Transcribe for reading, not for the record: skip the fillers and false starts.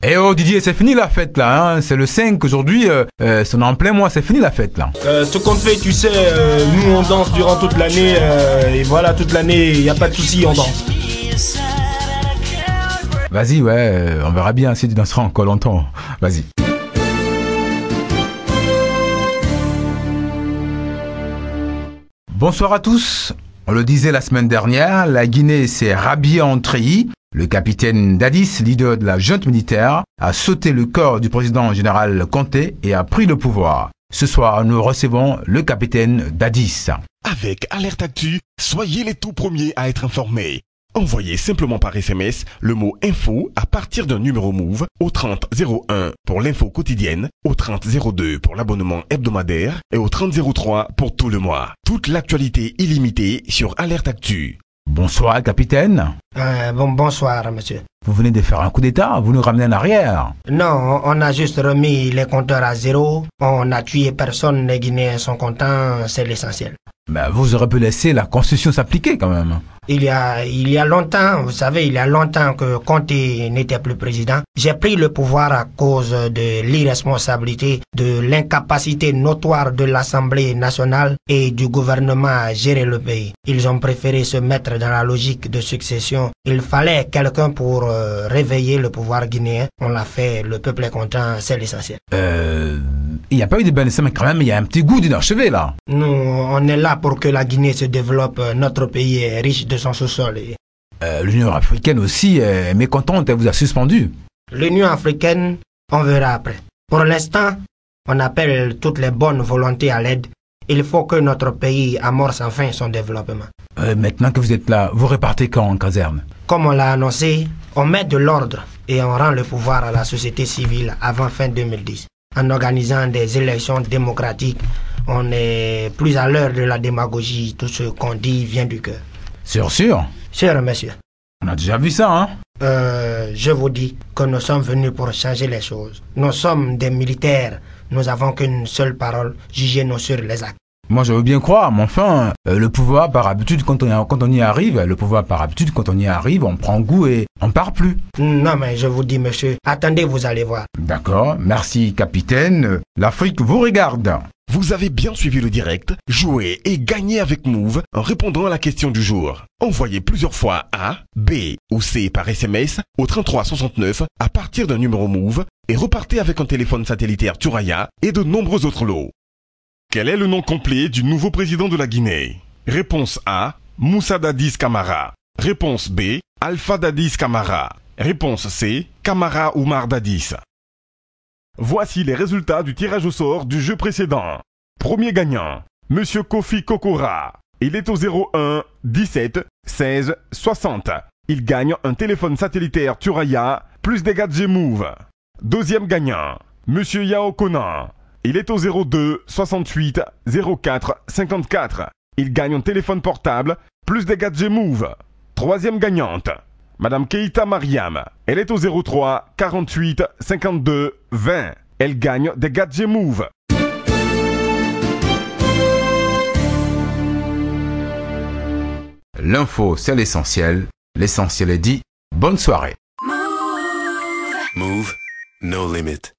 Eh oh Didier, c'est fini la fête là, hein. C'est le 5 aujourd'hui, c'est en plein mois, c'est fini la fête là. Ce qu'on fait, tu sais, nous on danse durant toute l'année, et voilà, toute l'année, il n'y a pas de souci, on danse. Vas-y, ouais, on verra bien si tu danseras encore longtemps. Vas-y. Bonsoir à tous. On le disait la semaine dernière, la Guinée s'est rhabillée en treillis. Le capitaine Dadis, leader de la junte militaire, a sauté le corps du président général Conté et a pris le pouvoir. Ce soir, nous recevons le capitaine Dadis. Avec Alerte Actu, soyez les tout premiers à être informés. Envoyez simplement par SMS le mot info à partir d'un numéro Move au 3001 pour l'info quotidienne, au 3002 pour l'abonnement hebdomadaire et au 3003 pour tout le mois. Toute l'actualité illimitée sur Alerte Actu. Bonsoir, capitaine. Bonsoir, monsieur. Vous venez de faire un coup d'état, vous nous ramenez en arrière. Non, on a juste remis les compteurs à zéro. On n'a tué personne, les Guinéens sont contents, c'est l'essentiel. Ben, vous aurez pu laisser la Constitution s'appliquer quand même. Il y a longtemps, vous savez, il y a longtemps que Conté n'était plus président. J'ai pris le pouvoir à cause de l'irresponsabilité, de l'incapacité notoire de l'Assemblée nationale et du gouvernement à gérer le pays. Ils ont préféré se mettre dans la logique de succession. Il fallait quelqu'un pour réveiller le pouvoir guinéen. On l'a fait, le peuple est content, c'est l'essentiel. Il n'y a pas eu de bénédiction, mais quand même, il y a un petit goût d'inachevé là. Nous, on est là pour que la Guinée se développe. Notre pays est riche de son sous-sol. L'Union africaine aussi est mécontente, elle vous a suspendu. L'Union africaine, on verra après. Pour l'instant, on appelle toutes les bonnes volontés à l'aide. Il faut que notre pays amorce enfin son développement. Maintenant que vous êtes là, vous repartez quand en caserne? Comme on l'a annoncé, on met de l'ordre et on rend le pouvoir à la société civile avant fin 2010. En organisant des élections démocratiques, on est plus à l'heure de la démagogie. Tout ce qu'on dit vient du cœur. Sûr? Sûr, monsieur. On a déjà vu ça, hein? Je vous dis que nous sommes venus pour changer les choses. Nous sommes des militaires. Nous avons qu'une seule parole, juger-nous sur les actes. Moi, je veux bien croire, mais enfin, le pouvoir, par habitude, quand on y arrive, on prend goût et on part plus. Non, mais je vous dis, monsieur, attendez, vous allez voir. D'accord, merci, capitaine. L'Afrique vous regarde. Vous avez bien suivi le direct, jouez et gagnez avec Move en répondant à la question du jour. Envoyez plusieurs fois A, B ou C par SMS au 3369 à partir d'un numéro Move et repartez avec un téléphone satellitaire Turaya et de nombreux autres lots. Quel est le nom complet du nouveau président de la Guinée? Réponse A, Moussa Dadis Camara. Réponse B, Alpha Dadis Camara. Réponse C, Camara Oumar Dadis. Voici les résultats du tirage au sort du jeu précédent. Premier gagnant, Monsieur Kofi Kokora. Il est au 01 17 16 60. Il gagne un téléphone satellitaire Turaya plus des gadgets Move. Deuxième gagnant, Monsieur Yao Conan. Il est au 02 68 04 54. Il gagne un téléphone portable plus des gadgets Move. Troisième gagnante, Madame Keita Mariam. Elle est au 03 48 52 20. Elle gagne des gadgets Move. L'info, c'est l'essentiel. L'essentiel est dit. Bonne soirée. Move, no limit.